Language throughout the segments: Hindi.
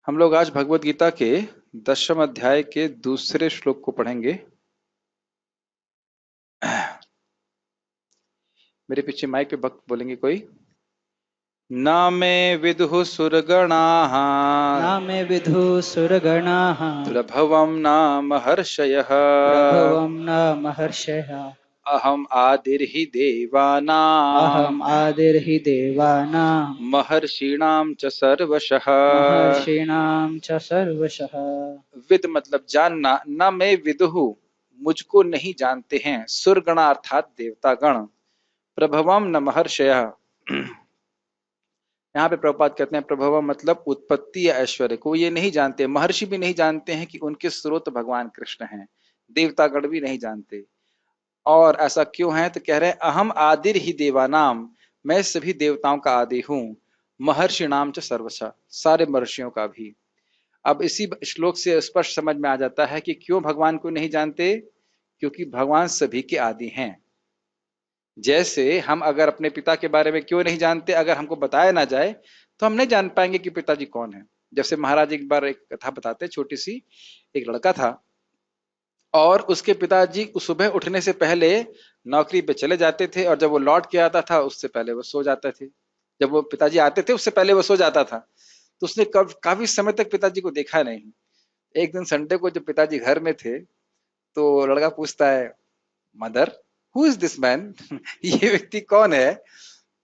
हम लोग आज भगवत गीता के 10वें अध्याय के दूसरे श्लोक को पढ़ेंगे। मेरे पीछे माइक पे भक्त बोलेंगे कोई। न मे विदुः सुरगणाः न मे विदुः सुरगणाः प्रभवं न महर्षयः प्रभवं न महर्षयः अहम् आदिर्हि देवानां अहम् आदिर्हि देवानां महर्षीणां च सर्वशः। महर्षीणां च सर्वशः। विद मतलब जानना, न मैं विदुः मुझको नहीं जानते हैं, सुरगणा अर्थात देवतागण, प्रभवम न महर्षयः। यहाँ पे प्रभुपाद कहते हैं प्रभव मतलब उत्पत्ति या ऐश्वर्य को ये नहीं जानते, महर्षि भी नहीं जानते हैं कि उनके स्रोत भगवान कृष्ण हैं, देवतागण भी नहीं जानते। और ऐसा क्यों है तो कह रहे हैं अहम आदिर ही देवानाम, मैं सभी देवताओं का आदि हूँ, महर्षि नाम च सर्वसा, सारे महर्षियों का भी। अब इसी श्लोक से स्पष्ट समझ में आ जाता है कि क्यों भगवान को नहीं जानते, क्योंकि भगवान सभी के आदि हैं। जैसे हम अगर अपने पिता के बारे में क्यों नहीं जानते, अगर हमको बताया ना जाए तो हम नहीं जान पाएंगे कि पिताजी कौन है। जैसे महाराज एक बार एक कथा बताते, छोटी सी, एक लड़का था और उसके पिताजी सुबह उठने से पहले नौकरी पे चले जाते थे और जब वो लौट के आता था उससे पहले वो सो जाते थे। जब वो पिताजी आते थे उससे पहले वो सो जाता था। तो उसने काफी समय तक पिताजी को देखा नहीं। एक दिन संडे को जब पिताजी घर में थे तो लड़का पूछता है, mother who is this man, ये व्यक्ति कौन है।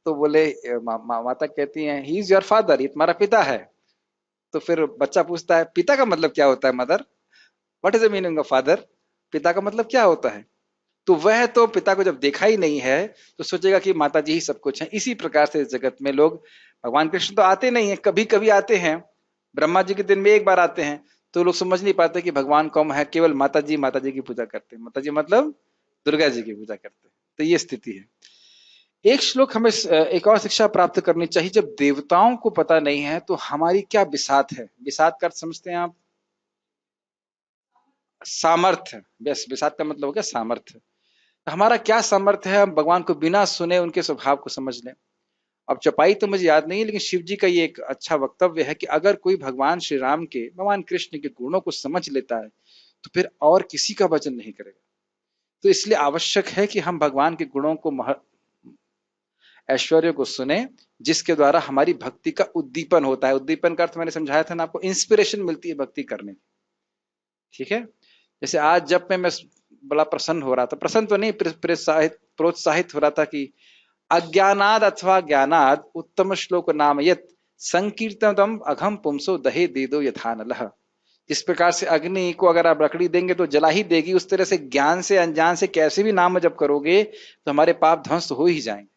तो बोले माता कहती हैं ही इज योर फादर, ये तुम्हारा पिता है। तो फिर बच्चा पूछता है पिता का मतलब क्या होता है mother, what is the meaning of father, पिता का मतलब क्या होता है। तो वह तो पिता को जब देखा ही नहीं है तो सोचेगा कि माता जी ही सब कुछ है। इसी प्रकार से इस जगत में लोग, भगवान कृष्ण तो आते नहीं है, कभी कभी आते हैं, ब्रह्मा जी के दिन में एक बार आते हैं। तो लोग समझ नहीं पाते कि भगवान कौन है, केवल माता जी की पूजा करते हैं, माता जी मतलब दुर्गा जी की पूजा करते हैं। तो ये स्थिति है। एक श्लोक हमें एक और शिक्षा प्राप्त करनी चाहिए, जब देवताओं को पता नहीं है तो हमारी क्या बिसात है। बिसात का अर्थ समझते हैं आप, सामर्थ्य। बस बिसात का मतलब हो गया सामर्थ्य। तो हमारा क्या सामर्थ्य है हम भगवान को बिना सुने उनके स्वभाव को समझ लें। अब चौपाई तो मुझे याद नहीं है, लेकिन शिव जी का ये एक अच्छा वक्तव्य है कि अगर कोई भगवान श्री राम के, भगवान कृष्ण के गुणों को समझ लेता है तो फिर और किसी का भजन नहीं करेगा। तो इसलिए आवश्यक है कि हम भगवान के गुणों को, ऐश्वर्य को सुने, जिसके द्वारा हमारी भक्ति का उद्दीपन होता है। उद्दीपन का अर्थ मैंने समझाया था ना आपको, इंस्पिरेशन मिलती है भक्ति करने की। ठीक है। जैसे आज जब मैं बड़ा प्रसन्न हो रहा था, प्रसन्न तो नहीं, प्रोत्साहित हो रहा था कि अज्ञानाद अथवा ज्ञानाद उत्तम श्लोक नाम यत संकीर्तनम अघम पुंसो दहे दे दो यथानलह। जिस प्रकार से अग्नि को अगर आप लकड़ी देंगे तो जला ही देगी, उस तरह से ज्ञान से अनजान से कैसे भी नाम जप करोगे तो हमारे पाप ध्वंस हो ही जाएंगे।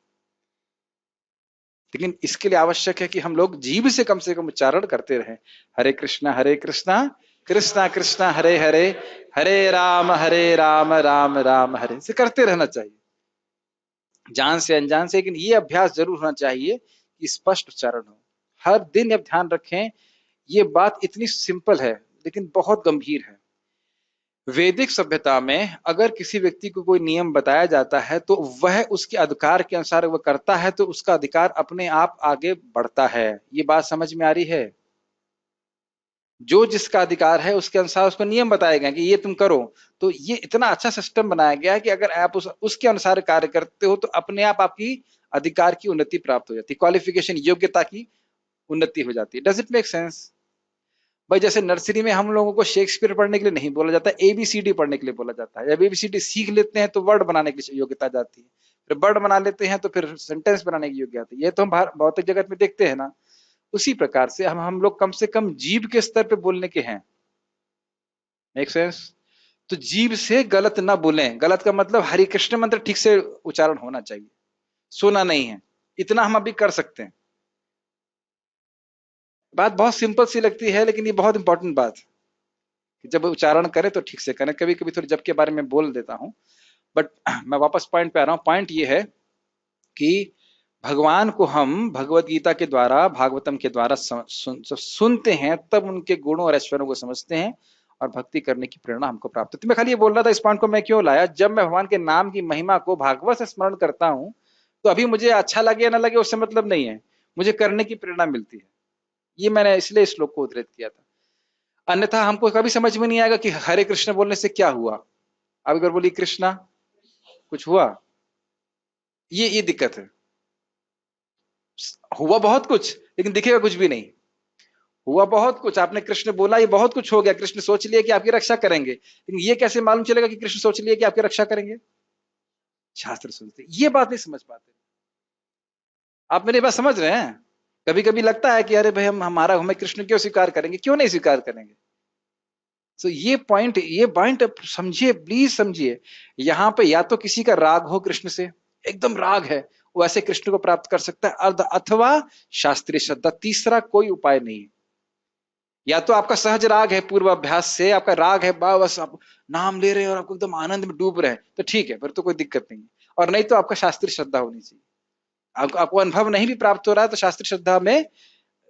लेकिन इसके लिए आवश्यक है कि हम लोग जीभ से कम उच्चारण करते रहें, हरे कृष्णा कृष्णा कृष्णा हरे हरे, हरे राम राम राम हरे, से करते रहना चाहिए जान से अनजान से। लेकिन ये अभ्यास जरूर होना चाहिए कि स्पष्ट उच्चारण हो। हर दिन अब ध्यान रखें, ये बात इतनी सिंपल है लेकिन बहुत गंभीर है। वैदिक सभ्यता में अगर किसी व्यक्ति को कोई नियम बताया जाता है तो वह उसके अधिकार के अनुसार वह करता है तो उसका अधिकार अपने आप आगे बढ़ता है। ये बात समझ में आ रही है। जो जिसका अधिकार है उसके अनुसार उसको नियम बताए गए कि ये तुम करो। तो ये इतना अच्छा सिस्टम बनाया गया है कि अगर आप उसके अनुसार कार्य करते हो तो अपने आप आपकी अधिकार की उन्नति प्राप्त हो जाती है, क्वालिफिकेशन योग्यता की उन्नति हो जाती है। Does it make sense. भाई जैसे नर्सरी में हम लोगों को शेक्सपियर पढ़ने के लिए नहीं बोला जाता, एबीसीडी पढ़ने के लिए बोला जाता है। जब एबीसीडी सीख लेते हैं तो वर्ड बनाने की योग्यता जाती है, फिर वर्ड बना लेते हैं तो फिर सेंटेंस बनाने की योग्यता आती है। ये तो हम भौतिक जगत में देखते हैं ना। उसी प्रकार से हम लोग कम से कम जीव के स्तर पे बोलने के हैं। Make sense. तो जीव से गलत ना बोलें। गलत का मतलब हरे कृष्ण मंत्र ठीक से उच्चारण होना चाहिए, सोना नहीं है, इतना हम अभी कर सकते हैं। बात बहुत सिंपल सी लगती है लेकिन ये बहुत इंपॉर्टेंट बात है कि जब उच्चारण करें तो ठीक से करें। कभी कभी थोड़ी जब के बारे में बोल देता हूं, बट मैं वापस पॉइंट पे आ रहा हूं। पॉइंट ये है कि भगवान को हम भगवत गीता के द्वारा, भागवतम के द्वारा सुनते हैं, तब उनके गुणों और ऐश्वर्यों को समझते हैं और भक्ति करने की प्रेरणा हमको प्राप्त होती है। मैं खाली ये बोल रहा था, इस पॉइंट को मैं क्यों लाया, जब मैं भगवान के नाम की महिमा को भागवत से स्मरण करता हूं तो अभी मुझे अच्छा लगे या ना लगे उससे मतलब नहीं है, मुझे करने की प्रेरणा मिलती है। ये मैंने इसलिए इस श्लोक को उद्धृत किया था, अन्यथा हमको कभी समझ में नहीं आएगा कि हरे कृष्ण बोलने से क्या हुआ। अब अगर बोली कृष्णा, कुछ हुआ, ये दिक्कत है। हुआ बहुत कुछ लेकिन दिखेगा कुछ भी नहीं। हुआ बहुत कुछ, आपने कृष्ण बोला, ये बहुत कुछ हो गया, कृष्ण सोच लिए कि आपकी रक्षा करेंगे, लेकिन ये कैसे मालूम चलेगा कि कृष्ण सोच लिए कि आपकी रक्षा करेंगे? शास्त्र सुनते ये बात नहीं समझ पाते। आप मेरी बात समझ रहे हैं? कभी कभी लगता है कि अरे भाई हमें कृष्ण क्यों स्वीकार करेंगे, क्यों नहीं स्वीकार करेंगे। तो ये पॉइंट समझिए, प्लीज समझिए। यहां पे या तो किसी का राग हो कृष्ण से, एकदम राग है, वो ऐसे कृष्ण को प्राप्त कर सकता है, अथवा शास्त्रीय श्रद्धा, तीसरा कोई उपाय नहीं है। या तो आपका सहज राग है, पूर्व अभ्यास से आपका राग है, बस आप नाम ले रहे हैं और आपको एकदम आनंद में डूब रहे हैं, तो ठीक है, फिर तो कोई दिक्कत नहीं है। और नहीं तो आपका शास्त्रीय श्रद्धा होनी चाहिए। आपको अनुभव नहीं भी प्राप्त हो रहा है तो शास्त्रीय श्रद्धा में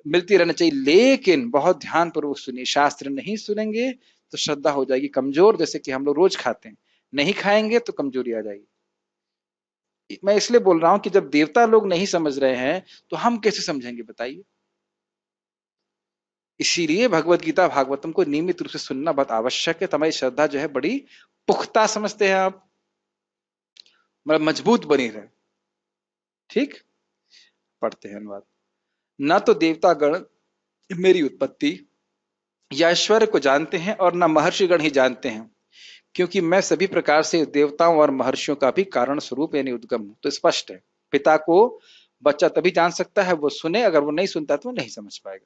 मिलती रहना चाहिए। लेकिन बहुत ध्यान पूर्वक सुनिए, शास्त्र नहीं सुनेंगे तो श्रद्धा हो जाएगी कमजोर, जैसे कि हम लोग रोज खाते हैं, नहीं खाएंगे तो कमजोरी आ जाएगी। मैं इसलिए बोल रहा हूं कि जब देवता लोग नहीं समझ रहे हैं तो हम कैसे समझेंगे, बताइए। इसीलिए भगवत गीता भागवतम को नियमित रूप से सुनना बहुत आवश्यक है। तुम्हारी श्रद्धा जो है बड़ी पुख्ता समझते हैं आप, मतलब मजबूत बनी रहे। ठीक, पढ़ते हैं अनुवाद। न तो देवता गण मेरी उत्पत्ति या ऐश्वर्य को जानते हैं और न महर्षिगण ही जानते हैं, क्योंकि मैं सभी प्रकार से देवताओं और महर्षियों का भी कारण स्वरूप यानी उद्गम हूं। तो स्पष्ट है, पिता को बच्चा तभी जान सकता है वो सुने, अगर वो नहीं सुनता तो वो नहीं समझ पाएगा।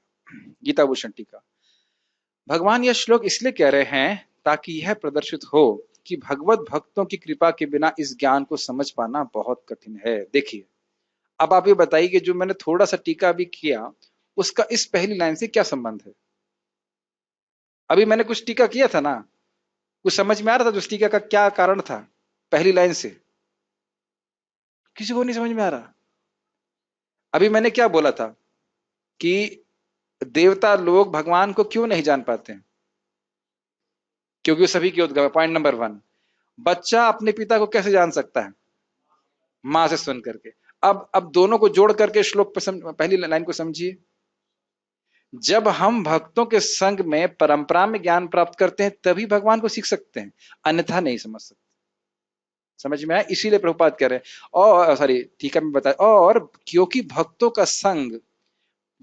गीता भूषण टीका। भगवान यह श्लोक इसलिए कह रहे हैं ताकि यह प्रदर्शित हो कि भगवत भक्तों की कृपा के बिना इस ज्ञान को समझ पाना बहुत कठिन है। देखिए, अब आप ये बताइए कि जो मैंने थोड़ा सा टीका भी किया, उसका इस पहली लाइन से क्या संबंध है? अभी मैंने कुछ टीका किया था ना, कुछ समझ में आ रहा था उस टीका का क्या कारण था पहली लाइन से? किसी को नहीं समझ में आ रहा? अभी मैंने क्या बोला था कि देवता लोग भगवान को क्यों नहीं जान पाते हैं? क्योंकि वो सभी के उद्गम है, पॉइंट नंबर 1। बच्चा अपने पिता को कैसे जान सकता है? मां से सुन करके। अब दोनों को जोड़ करके श्लोक पे पहली लाइन को समझिए। जब हम भक्तों के संग में परंपरा में ज्ञान प्राप्त करते हैं तभी भगवान को सीख सकते हैं, अन्यथा नहीं समझ सकते। समझ में आया? इसीलिए प्रभुपाद कह रहे हैं, और सॉरी ठीक है मैं बताया, और क्योंकि भक्तों का संग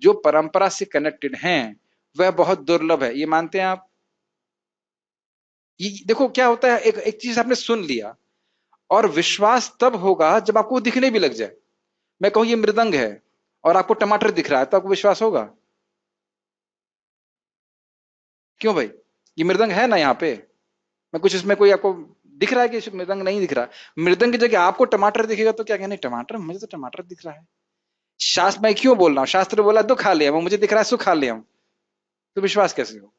जो परंपरा से कनेक्टेड हैं वह बहुत दुर्लभ है, ये मानते हैं आप? ये देखो क्या होता है, एक एक चीज आपने सुन लिया, और विश्वास तब होगा जब आपको दिखने भी लग जाए। मैं कहूं ये मृदंग है और आपको टमाटर दिख रहा है, तो आपको विश्वास होगा? क्यों भाई? ये मृदंग है ना यहाँ पे, मैं कुछ इसमें कोई आपको दिख रहा है कि मृदंग नहीं दिख रहा? मृदंग की जगह आपको टमाटर दिखेगा तो क्या कहना, टमाटर, मुझे तो टमाटर दिख रहा है। शास्त्र, मैं क्यों बोल रहा हूँ, शास्त्र बोला तो खा लिया, वो मुझे दिख रहा है सो खा लिया, तो विश्वास कैसे हो?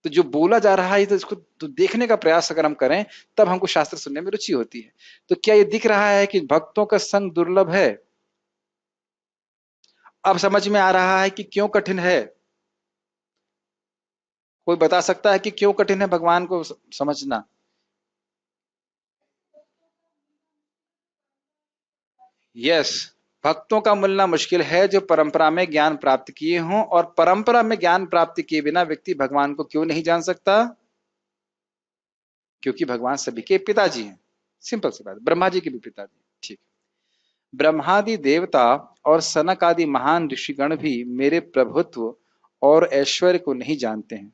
तो जो बोला जा रहा है तो इसको तो देखने का प्रयास अगर हम करें तब हमको शास्त्र सुनने में रुचि होती है। तो क्या ये दिख रहा है कि भक्तों का संग दुर्लभ है? अब समझ में आ रहा है कि क्यों कठिन है? कोई बता सकता है कि क्यों कठिन है भगवान को समझना? यस, भक्तों का मिलना मुश्किल है जो परंपरा में ज्ञान प्राप्त किए हों, और परंपरा में ज्ञान प्राप्ति किए बिना व्यक्ति भगवान को क्यों नहीं जान सकता? क्योंकि भगवान सभी के पिताजी हैं। सिंपल सी बात, ब्रह्मा जी के भी पिताजी। ठीक, ब्रह्मादि देवता और सनक आदि महान ऋषिगण भी मेरे प्रभुत्व और ऐश्वर्य को नहीं जानते हैं।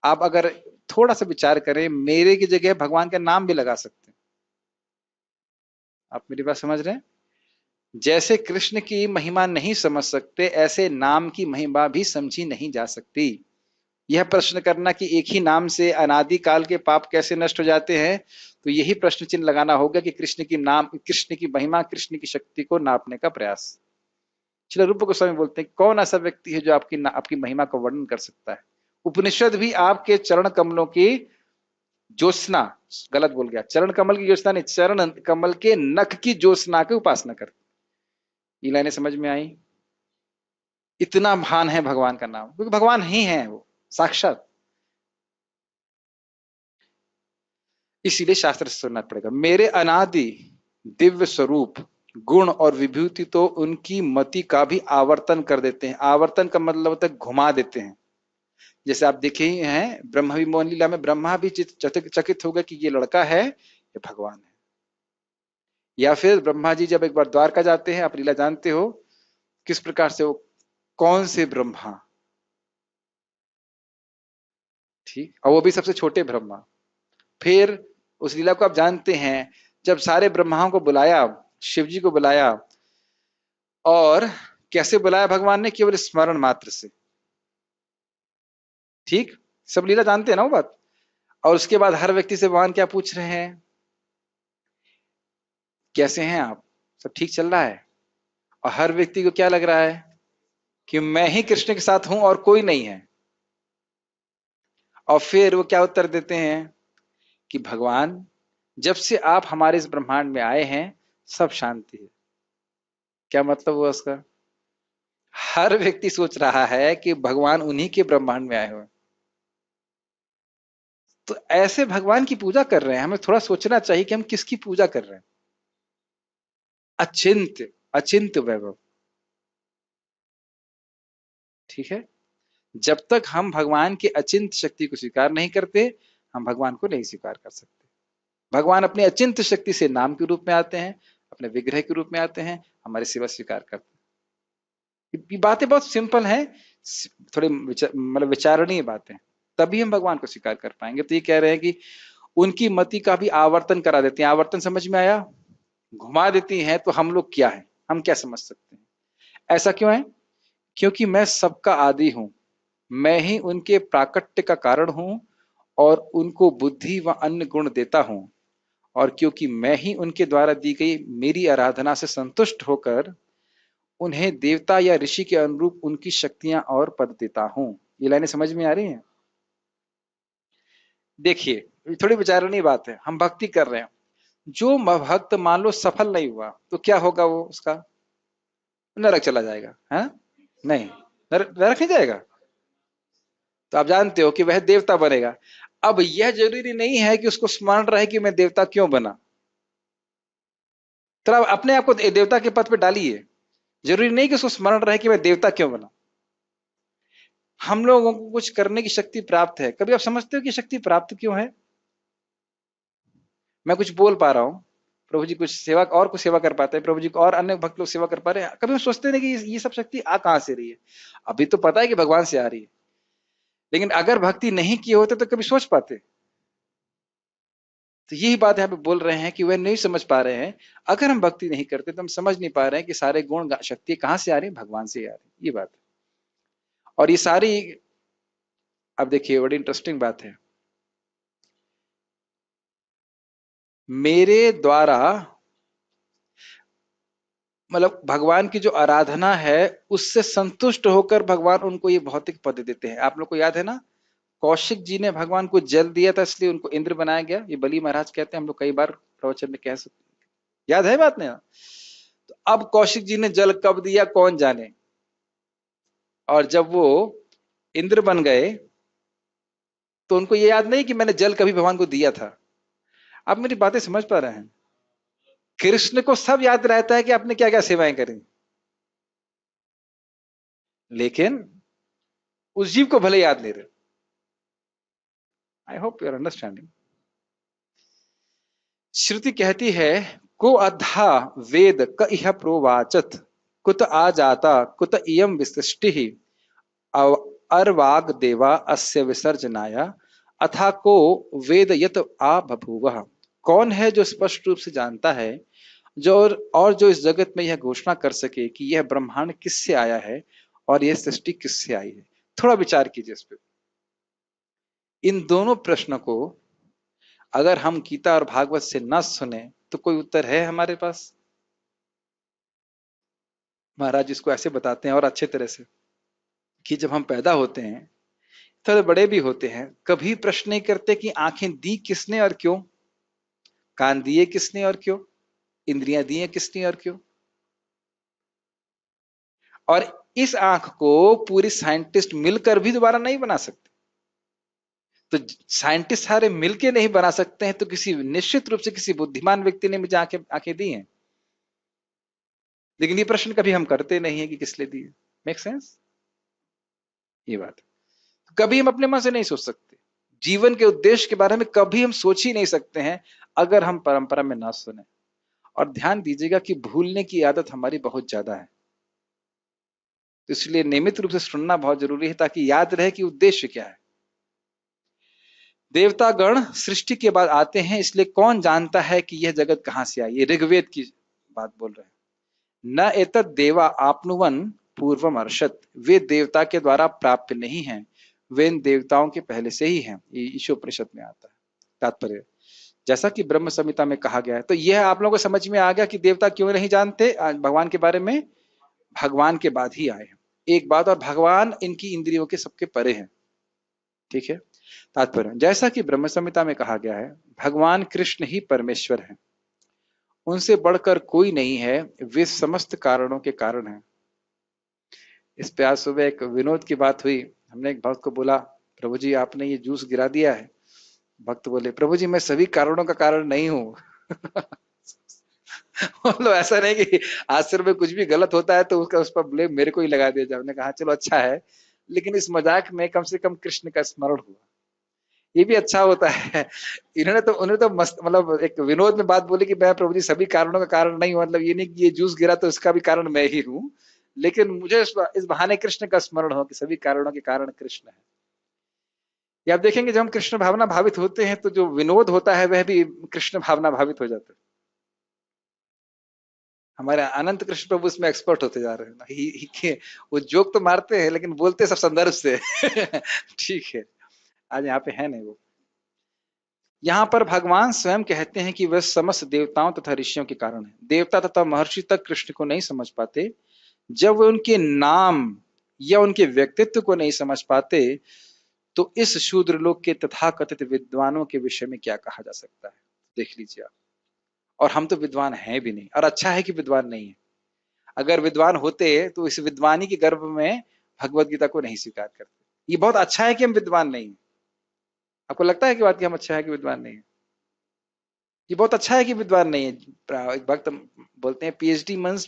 आप अगर थोड़ा सा विचार करें, मेरे की जगह भगवान का नाम भी लगा सकते हैं। आप मेरी बात समझ रहे हैं? जैसे कृष्ण की महिमा नहीं समझ सकते, ऐसे नाम की महिमा भी समझी नहीं जा सकती। यह प्रश्न करना कि एक ही नाम से अनादि काल के पाप कैसे नष्ट हो जाते हैं, तो यही प्रश्न चिन्ह लगाना होगा कि कृष्ण की महिमा, कृष्ण की शक्ति को नापने का प्रयास। श्रील रूप गोस्वामी बोलते हैं, कौन ऐसा व्यक्ति है जो आपकी महिमा का वर्णन कर सकता है? उपनिषद भी आपके चरण कमलों की ज्योत्सना, गलत बोल गया, चरण कमल की ज्योत्सना नहीं, चरण कमल के नख की ज्योत्सना की उपासना करते। ये लाइनें समझ में आई? इतना महान है भगवान का नाम, क्योंकि भगवान ही है वो साक्षात। इसीलिए शास्त्र से सुनना पड़ेगा। मेरे अनादि दिव्य स्वरूप गुण और विभूति तो उनकी मति का भी आवर्तन कर देते हैं। आवर्तन का मतलब होता है घुमा देते हैं। जैसे आप देखे ही हैं ब्रह्मा भी मोहन लीला में, ब्रह्मा भी चकित हो गए कि ये लड़का है, ये भगवान है। या फिर ब्रह्मा जी जब एक बार द्वारका जाते हैं, आप लीला जानते हो किस प्रकार से, वो कौन से ब्रह्मा, ठीक, और वो भी सबसे छोटे ब्रह्मा। फिर उस लीला को आप जानते हैं, जब सारे ब्रह्माओं को बुलाया, शिव जी को बुलाया, और कैसे बुलाया भगवान ने, केवल स्मरण मात्र से, ठीक, सब लीला जानते हैं ना वो बात। और उसके बाद हर व्यक्ति से भगवान क्या पूछ रहे हैं, कैसे हैं आप, सब ठीक चल रहा है। और हर व्यक्ति को क्या लग रहा है कि मैं ही कृष्ण के साथ हूं और कोई नहीं है। और फिर वो क्या उत्तर देते हैं कि भगवान, जब से आप हमारे इस ब्रह्मांड में आए हैं सब शांति है। क्या मतलब हुआ उसका, हर व्यक्ति सोच रहा है कि भगवान उन्हीं के ब्रह्मांड में आए हुए। तो ऐसे भगवान की पूजा कर रहे हैं, हमें थोड़ा सोचना चाहिए कि हम किसकी पूजा कर रहे हैं। अचिंत्य, अचिंत्य वैभव, ठीक है। जब तक हम भगवान की अचिंत्य शक्ति को स्वीकार नहीं करते, हम भगवान को नहीं स्वीकार कर सकते। भगवान अपनी अचिंत्य शक्ति से नाम के रूप में आते हैं, अपने विग्रह के रूप में आते हैं, हमारी सेवा स्वीकार करते हैं। ये बातें बहुत सिंपल हैं, थोड़े मतलब विचारणीय बातें, तभी हम भगवान को स्वीकार कर पाएंगे। तो ये कह रहे हैं कि उनकी मति का भी आवर्तन करा देती हैं। आवर्तन समझ में आया, घुमा देती हैं। तो हम लोग क्या है, हम क्या समझ सकते हैं, ऐसा क्यों है, क्योंकि मैं सबका आदि हूं, मैं ही उनके प्राकट्य का कारण हूं और उनको बुद्धि व अन्य गुण देता हूं। और क्योंकि मैं ही उनके द्वारा दी गई मेरी आराधना से संतुष्ट होकर उन्हें देवता या ऋषि के अनुरूप उनकी शक्तियां और पद देता हूं। ये लाइनें समझ में आ रही हैं। देखिए थोड़ी विचारणीय बात है, हम भक्ति कर रहे हैं, जो भक्त मान लो सफल नहीं हुआ तो क्या होगा, वो उसका नरक चला जाएगा, है नहीं, नरक नहीं जाएगा। तो आप जानते हो कि वह देवता बनेगा। अब यह जरूरी नहीं है कि उसको स्मरण रहे कि मैं देवता क्यों बना, तो आप अपने आप को देवता के पद पे डालिए। जरूरी नहीं कि उसको स्मरण रहे कि मैं देवता क्यों बना। हम लोगों को कुछ करने की शक्ति प्राप्त है, कभी आप समझते हो कि शक्ति प्राप्त क्यों है। मैं कुछ बोल पा रहा हूं, प्रभु जी कुछ सेवा और कुछ सेवा कर पाते हैं, प्रभु जी को और अन्य भक्त लोग सेवा कर पा रहे हैं, कभी हम सोचते नहीं कि ये सब शक्ति आ कहां से रही है। अभी तो पता है कि भगवान से आ रही है, लेकिन अगर भक्ति नहीं किए होते तो कभी सोच पाते। तो यही बात यहाँ पे बोल रहे हैं कि वह नहीं समझ पा रहे हैं। अगर हम भक्ति नहीं करते तो हम समझ नहीं पा रहे हैं कि सारे गुण शक्ति कहां से आ रही है, भगवान से आ रही है, ये बात है। और ये सारी, अब देखिए बड़ी इंटरेस्टिंग बात है, मेरे द्वारा मतलब भगवान की जो आराधना है उससे संतुष्ट होकर भगवान उनको ये भौतिक पद देते हैं। आप लोग को याद है ना, कौशिक जी ने भगवान को जल दिया था इसलिए उनको इंद्र बनाया गया, ये बली महाराज कहते हैं, हम लोग कई बार प्रवचन में कह सकते, याद है बात नहीं। तो अब कौशिक जी ने जल कब दिया कौन जाने, और जब वो इंद्र बन गए तो उनको ये याद नहीं कि मैंने जल कभी भगवान को दिया था। आप मेरी बातें समझ पा रहे हैं, कृष्ण को सब याद रहता है कि आपने क्या क्या सेवाएं करी, लेकिन उस जीव को भले याद नहीं रहे। I hope you are understanding. Shruti कहती है, को अधा वेद क इह प्रोवाचत कुत आ जाता कुत इयम विसृष्टि अर्वाग देवा अस्य विसर्जनाया अथा को वेद यत आ बभूव। कौन है जो स्पष्ट रूप से जानता है, जो और जो इस जगत में यह घोषणा कर सके कि यह ब्रह्मांड किससे आया है और यह सृष्टि किससे आई है। थोड़ा विचार कीजिए इस पे। इन दोनों प्रश्नों को अगर हम गीता और भागवत से न सुने तो कोई उत्तर है हमारे पास। महाराज इसको ऐसे बताते हैं और अच्छे तरह से कि जब हम पैदा होते हैं, थोड़े बड़े भी होते हैं, कभी प्रश्न नहीं करते कि आंखें दी किसने और क्यों, कान दिए किसने और क्यों, इंद्रियां दी किसने और क्यों। और इस आंख को पूरी साइंटिस्ट मिलकर भी दोबारा नहीं बना सकते। तो साइंटिस्ट सारे मिलके नहीं बना सकते हैं, तो किसी निश्चित रूप से किसी बुद्धिमान व्यक्ति ने मुझे आंखें दी हैं। लेकिन ये प्रश्न कभी हम करते नहीं है कि किस लिए दिए। मेक सेंस ये बात? कभी हम अपने मन से नहीं सोच सकते, जीवन के उद्देश्य के बारे में कभी हम सोच ही नहीं सकते हैं अगर हम परंपरा में ना सुने। और ध्यान दीजिएगा कि भूलने की आदत हमारी बहुत ज्यादा है, तो इसलिए नियमित रूप से सुनना बहुत जरूरी है ताकि याद रहे कि उद्देश्य क्या है। देवता गण सृष्टि के बाद आते हैं, इसलिए कौन जानता है कि यह जगत कहां से आई। ये ऋग्वेद की बात बोल रहे हैं। न एतत् देवा आपनुवन पूर्वम अर्षत, वे देवता के द्वारा प्राप्त नहीं हैं, वे इन देवताओं के पहले से ही हैं। ये ईशोपनिषद में आता है। तात्पर्य जैसा कि ब्रह्म संहिता में कहा गया है। तो यह आप लोगों को समझ में आ गया कि देवता क्यों नहीं जानते भगवान के बारे में। भगवान के बाद ही आए हैं। एक बात और, भगवान इनकी इंद्रियों के सबके परे हैं। ठीक है। तात्पर्य जैसा कि ब्रह्म संहिता में कहा गया है, भगवान कृष्ण ही परमेश्वर हैं, उनसे बढ़कर कोई नहीं है, वे समस्त कारणों के कारण हैं। इस पे आज सुबह एक विनोद की बात हुई। हमने एक भक्त को बोला, प्रभु जी आपने ये जूस गिरा दिया है। भक्त बोले, प्रभु जी मैं सभी कारणों का कारण नहीं हूं। बोलो ऐसा नहीं कि आश्रम में कुछ भी गलत होता है तो उसका उस पर ब्लेम मेरे को ही लगा दिया जाए। हमने कहा चलो अच्छा है, लेकिन इस मजाक में कम से कम कृष्ण का स्मरण हुआ, ये भी अच्छा होता है। उन्होंने तो मस्त मतलब एक विनोद में बात बोली कि मैं प्रभु जी सभी कारणों का कारण नहीं हूं, मतलब ये नहीं कि ये जूस गिरा तो इसका भी कारण मैं ही हूं, लेकिन मुझे इस बहाने कृष्ण का स्मरण हो कि सभी कारणों के कारण कृष्ण है। ये आप देखेंगे जब हम कृष्ण भावना भावित होते हैं तो जो विनोद होता है वह भी कृष्ण भावना भावित हो जाता है। हमारे अनंत कृष्ण प्रभु इसमें एक्सपर्ट होते जा रहे हैं ना। वो जोक तो मारते हैं लेकिन बोलते सब संदर्भ से। ठीक है, आज यहाँ पे है नहीं वो। यहाँ पर भगवान स्वयं कहते हैं कि वह समस्त देवताओं तथा ऋषियों के कारण है। देवता तथा महर्षि तक कृष्ण को नहीं समझ पाते। जब वे उनके नाम या उनके व्यक्तित्व को नहीं समझ पाते तो इस शूद्र लोक के तथाकथित विद्वानों के विषय में क्या कहा जा सकता है। देख लीजिए आप। और हम तो विद्वान हैं भी नहीं, और अच्छा है कि विद्वान नहीं है। अगर विद्वान होते तो इस विद्वानी के गर्भ में भगवत गीता को नहीं स्वीकार करते। ये बहुत अच्छा है कि हम विद्वान नहीं है। आपको लगता है कि बात कि हम अच्छा है कि विद्वान नहीं है? ये बहुत अच्छा है कि विद्वान नहीं है। एक वक्त बोलते हैं PhD means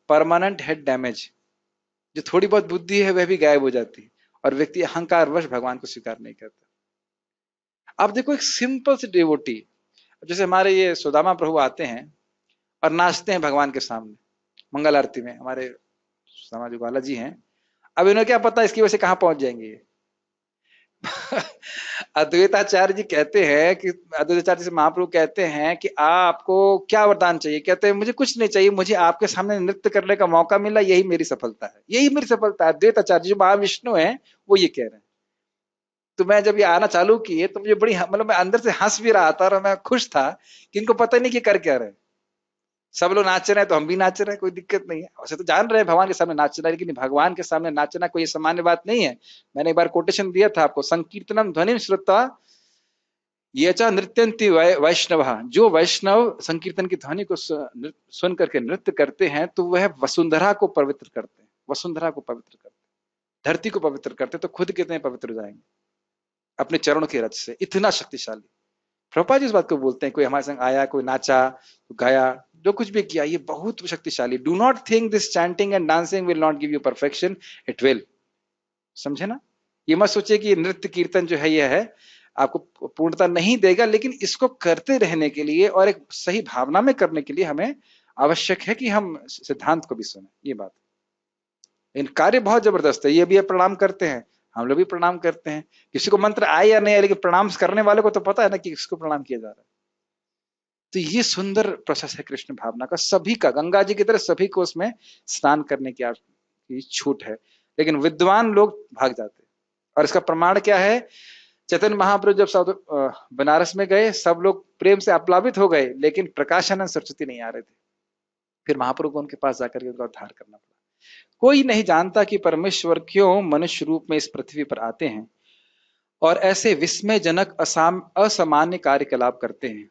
permanent head damage. जो थोड़ी बहुत बुद्धि है वह भी गायब हो जाती है और व्यक्ति अहंकारवश भगवान को स्वीकार नहीं करता। अब देखो एक सिंपल से डिवोटी, जैसे हमारे ये सुदामा प्रभु आते हैं और नाचते हैं भगवान के सामने मंगल आरती में। हमारे सुदामा जो बालाजी हैं, अब इन्हें क्या पता इसकी वजह से कहां पहुंच जाएंगे। अद्वैताचार्य जी कहते हैं कि अद्वैताचार्य से महाप्रभु कहते हैं कि आपको क्या वरदान चाहिए। कहते हैं मुझे कुछ नहीं चाहिए, मुझे आपके सामने नृत्य करने का मौका मिला, यही मेरी सफलता है, यही मेरी सफलता है। अद्वैताचार्य जो महाविष्णु है वो ये कह रहे हैं। तो मैं जब ये आना चालू किए तो मुझे बड़ी मतलब मैं अंदर से हंस भी रहा था और मैं खुश था कि इनको पता नहीं कि कर क्या रहे। सब लोग नाच रहे हैं तो हम भी नाच रहे हैं, कोई दिक्कत नहीं है। वैसे तो जान रहे हैं भगवान के सामने नाचना है, लेकिन भगवान के सामने नाचना कोई सामान्य बात नहीं है। मैंने एक बार कोटेशन दिया था आपको, संकीर्तनम ध्वनिम श्रुत्वा ये चा नृत्यंति वैष्णव, जो वैष्णव संकीर्तन की ध्वनि को सुन करके नृत्य करते हैं तो वह वसुंधरा को पवित्र करते हैं, वसुंधरा को पवित्र करते हैं, धरती को पवित्र करते हैं, तो खुद कितने पवित्र हो जाएंगे अपने चरणों के रच से। इतना शक्तिशाली प्रभुपाद जी इस बात को बोलते हैं। कोई हमारे संग आया, कोई नाचा, गाया, जो कुछ भी किया, ये बहुत शक्तिशाली। Do not think this chanting and dancing will not give you perfection, it will. समझे ना? ये मत सोचिए कि नृत्य कीर्तन जो है यह है आपको पूर्णता नहीं देगा, लेकिन इसको करते रहने के लिए और एक सही भावना में करने के लिए हमें आवश्यक है कि हम सिद्धांत को भी सुने। ये बात, इन कार्य बहुत जबरदस्त है। ये भी प्रणाम करते हैं, हम लोग भी प्रणाम करते हैं। किसी को मंत्र आए या नहीं आए, लेकिन प्रणाम करने वाले को तो पता है ना कि किसको प्रणाम किया जा रहा है। तो ये सुंदर प्रोसेस है कृष्ण भावना का। सभी का, गंगा जी की तरह सभी को उसमें स्नान करने की छूट है, लेकिन विद्वान लोग भाग जाते हैं। और इसका प्रमाण क्या है? चैतन्य महाप्रभु जब बनारस में गए, सब लोग प्रेम से आप्लावित हो गए, लेकिन प्रकाशानंद सरस्वती नहीं आ रहे थे। फिर महाप्रभु को उनके पास जाकर के उनका उद्धार करना पड़ा। कोई नहीं जानता कि परमेश्वर क्यों मनुष्य रूप में इस पृथ्वी पर आते हैं और ऐसे विस्मयजनक असामान्य कार्यकलाप करते हैं।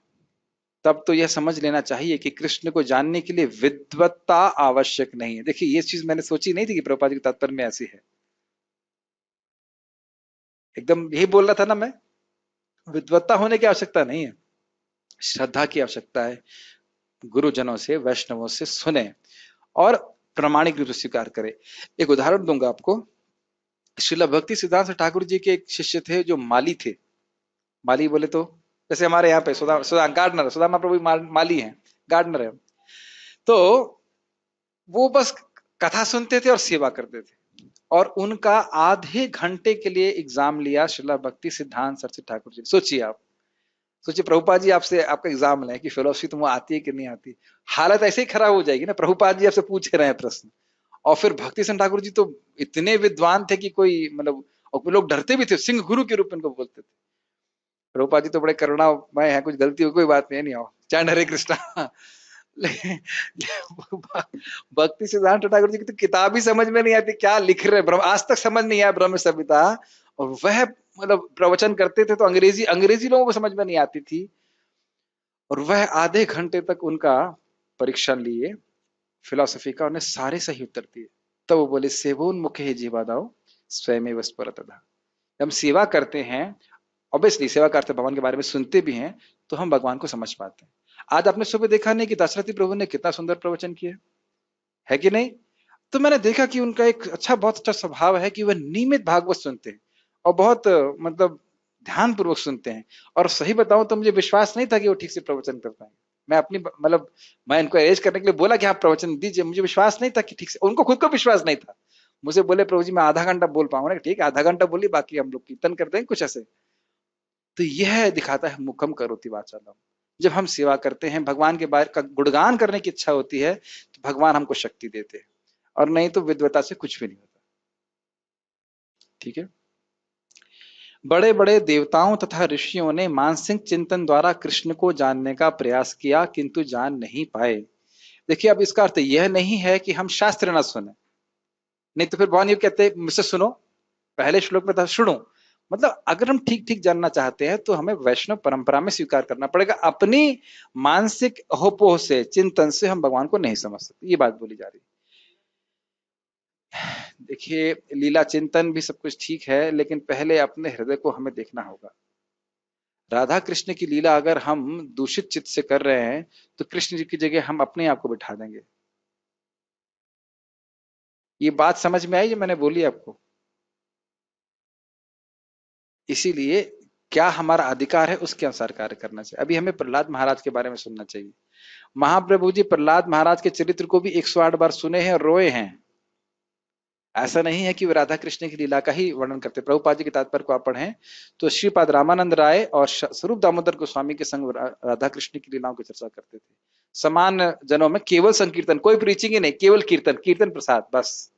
तब तो यह समझ लेना चाहिए कि कृष्ण को जानने के लिए विद्वत्ता आवश्यक नहीं है। देखिए ये चीज मैंने सोची नहीं थी कि प्रभुपाद जी के तात्पर्य में ऐसी है। एकदम यही बोल रहा था ना मैं, विद्वत्ता होने की आवश्यकता नहीं है, श्रद्धा की आवश्यकता है। गुरुजनों से, वैष्णवों से सुने और प्रामाणिक रूप से स्वीकार करे। एक उदाहरण दूंगा आपको। श्रील भक्ति सिद्धांत ठाकुर जी के एक शिष्य थे जो माली थे। माली बोले तो जैसे हमारे यहाँ पे सुधा गार्डनर, सुदामा प्रभु माली हैं, गार्डनर है। तो वो बस कथा सुनते थे और सेवा करते थे, और उनका आधे घंटे के लिए एग्जाम लिया श्रील भक्ति सिद्धांत सरस्वती ठाकुर जी। सोचिए आप, सोचिए प्रभुपाद जी आपसे आपका एग्जाम लें कि फिलोसफी तुम्हें आती है कि नहीं आती। हालत ऐसे ही खराब हो जाएगी ना, प्रभुपाद जी आपसे पूछ रहे हैं प्रश्न, और फिर भक्ति सिंह ठाकुर जी तो इतने विद्वान थे कि कोई मतलब, और लोग डरते भी थे, सिंह गुरु के रूप में उनको बोलते थे। प्रभुपाद जी तो बड़े करुणामय है, कुछ गलती हो कोई बात नहीं, आओ चैंड हरे कृष्णा। भक्ति सिद्धांत ठाकुर जी की तो किताब ही समझ में नहीं आती, क्या लिख रहे ब्रह्म, आज तक समझ नहीं आया ब्रह्म संहिता। और वह मतलब प्रवचन करते थे तो अंग्रेजी लोगों को समझ में नहीं आती थी, और वह आधे घंटे तक उनका परीक्षण लिए फिलॉसफी का, उन्हें सारे सही उत्तर दिए। तब वो बोले सेवोन्मुखे जीवादाओ स्वयं वस्परतः। हम सेवा करते हैं, ऑब्वियसली सेवा करते भगवान के बारे में सुनते भी हैं, तो हम भगवान को समझ पाते हैं। आज आपने सुबह देखा नहीं कि दशरथी प्रभु ने कितना सुंदर प्रवचन किया है कि नहीं? तो मैंने देखा कि उनका एक बहुत अच्छा स्वभाव है कि वह नियमित भागवत सुनते हैं, और बहुत मतलब ध्यान पूर्वक सुनते हैं। और सही बताऊं तो मुझे विश्वास नहीं था कि वो ठीक से प्रवचन कर पाएंगे। मैं अपनी मतलब मैं इनको अरेंज करने के लिए बोला कि आप प्रवचन दीजिए, मुझे विश्वास नहीं था कि ठीक से, उनको खुद को विश्वास नहीं था। मुझे बोले प्रभु जी मैं आधा घंटा बोल पाऊंगा। ठीक है, आधा घंटा बोलिए, बाकी हम लोग कीर्तन कर देंगे कुछ ऐसे। तो यह दिखाता है मुखम करोति वाचालम। जब हम सेवा करते हैं, भगवान के बारे का गुणगान करने की इच्छा होती है, तो भगवान हमको शक्ति देते हैं, और नहीं तो विद्वता से कुछ भी नहीं होता। ठीक है। बड़े बड़े देवताओं तथा ऋषियों ने मानसिक चिंतन द्वारा कृष्ण को जानने का प्रयास किया, किंतु जान नहीं पाए। देखिए, अब इसका अर्थ यह नहीं है कि हम शास्त्र ना सुने, नहीं तो फिर भगवान ये कहते हैं मुझसे सुनो, पहले श्लोक में था सुनो। मतलब अगर हम ठीक ठीक जानना चाहते हैं तो हमें वैष्णव परंपरा में स्वीकार करना पड़ेगा। अपनी मानसिक अहोपोह से, चिंतन से हम भगवान को नहीं समझ सकते, ये बात बोली जा रही है। देखिए, लीला चिंतन भी सब कुछ ठीक है, लेकिन पहले अपने हृदय को हमें देखना होगा। राधा कृष्ण की लीला अगर हम दूषित चित्त से कर रहे हैं, तो कृष्ण जी की जगह हम अपने आप को बिठा देंगे। ये बात समझ में आई जो मैंने बोली आपको? इसीलिए क्या हमारा अधिकार है उसके अनुसार कार्य करना चाहिए। अभी हमें प्रहलाद महाराज के बारे में सुनना चाहिए। महाप्रभु जी प्रहलाद महाराज के चरित्र को भी 108 बार सुने हैं और रोए हैं। ऐसा नहीं है कि वे राधा कृष्ण की लीला का ही वर्णन करते। प्रभुपाद जी के तात्पर्य को आप पढ़ें तो श्रीपाद रामानंद राय और स्वरूप दामोदर गोस्वामी के संग राधा कृष्ण की लीलाओं की चर्चा करते थे। समान जनों में केवल संकीर्तन, कोई प्रीचिंग ही नहीं, केवल कीर्तन, कीर्तन प्रसाद बस।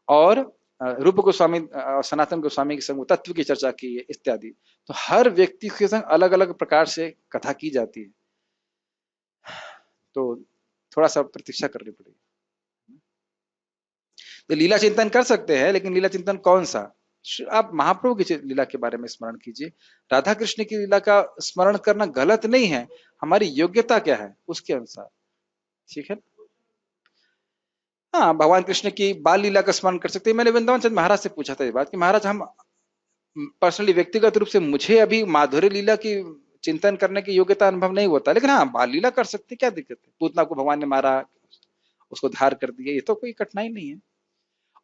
और रूप गोस्वामी और सनातन गोस्वामी के संग तत्व की चर्चा की है इत्यादि। तो हर व्यक्ति के संग अलग अलग प्रकार से कथा की जाती है, तो थोड़ा सा प्रतीक्षा करनी पड़ेगी। तो लीला चिंतन कर सकते हैं, लेकिन लीला चिंतन कौन सा? आप महाप्रभु की लीला के बारे में स्मरण कीजिए। राधा कृष्ण की लीला का स्मरण करना गलत नहीं है, हमारी योग्यता क्या है उसके अनुसार। ठीक है। हाँ, भगवान कृष्ण की बाल लीला का स्मरण कर सकते हैं। मैंने वृंदावन चंद महाराज से पूछा था ये बात कि महाराज हम पर्सनली व्यक्तिगत रूप से मुझे अभी माधुर्य लीला की चिंतन करने की योग्यता अनुभव नहीं होता, लेकिन हाँ बाल लीला कर सकते, क्या दिक्कत है? पूतना को भगवान ने मारा, उसको धार कर दिया, ये तो कोई कठिनाई नहीं है।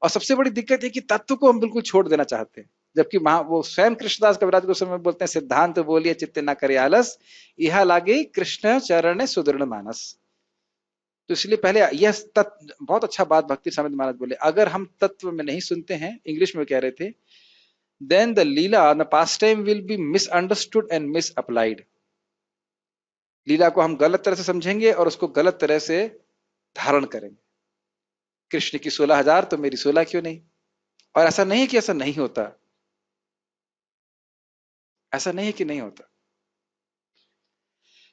और सबसे बड़ी दिक्कत है कि तत्व को हम बिल्कुल छोड़ देना चाहते हैं, जबकि वो स्वयं कृष्णदास कविराज गोस्वामी में बोलते हैं सिद्धांत बोलिए चित्त ना करे आलस, यह लागे कृष्ण चरण सुदृढ़ मानस। तो इसलिए पहले यह तत्व, बहुत अच्छा बात भक्ति स्वामी महाराज बोले, अगर हम तत्व में नहीं सुनते हैं, इंग्लिश में कह रहे थे, then the Leela, the pastime will be misunderstood and misapplied. लीला को हम गलत तरह से समझेंगे और उसको गलत तरह से धारण करेंगे। कृष्ण की 16,000 तो मेरी 16 क्यों नहीं? और ऐसा नहीं है कि ऐसा नहीं होता, ऐसा नहीं है कि नहीं होता।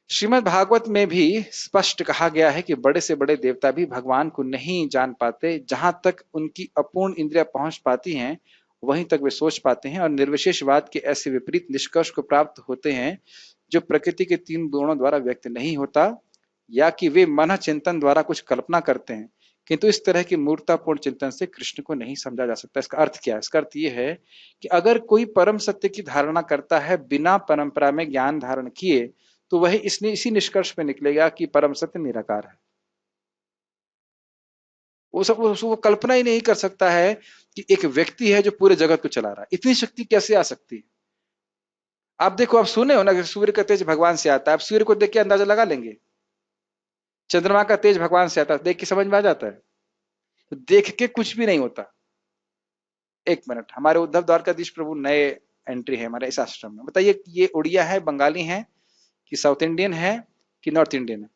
श्रीमद् भागवत में भी स्पष्ट कहा गया है कि बड़े से बड़े देवता भी भगवान को नहीं जान पाते। जहां तक उनकी अपूर्ण इंद्रिया पहुंच पाती हैं, वहीं तक वे सोच पाते हैं और निर्विशेषवाद के ऐसे विपरीत निष्कर्ष को प्राप्त होते हैं जो प्रकृति के 3 गुणों द्वारा व्यक्त नहीं होता, या कि वे मन चिंतन द्वारा कुछ कल्पना करते हैं। किंतु इस तरह की मूर्तापूर्ण चिंतन से कृष्ण को नहीं समझा जा सकता। इसका अर्थ क्या है? इसका अर्थ यह है कि अगर कोई परम सत्य की धारणा करता है बिना परंपरा में ज्ञान धारण किए, तो वह इसी निष्कर्ष पे निकलेगा कि परम सत्य निराकार है। वो कल्पना ही नहीं कर सकता है कि एक व्यक्ति है जो पूरे जगत को चला रहा है। इतनी शक्ति कैसे आ सकती है? आप देखो, आप सुने हो ना कि सूर्य का तेज भगवान से आता है। आप सूर्य को देख के अंदाजा लगा लेंगे। चंद्रमा का तेज भगवान से आता है, देख के समझ में आ जाता है। तो देख के कुछ भी नहीं होता। एक मिनट, हमारे उद्धव द्वारकाधीश प्रभु नए एंट्री है हमारे इस आश्रम में। बताइए, ये उड़िया है, बंगाली है, कि साउथ इंडियन है, कि नॉर्थ इंडियन है?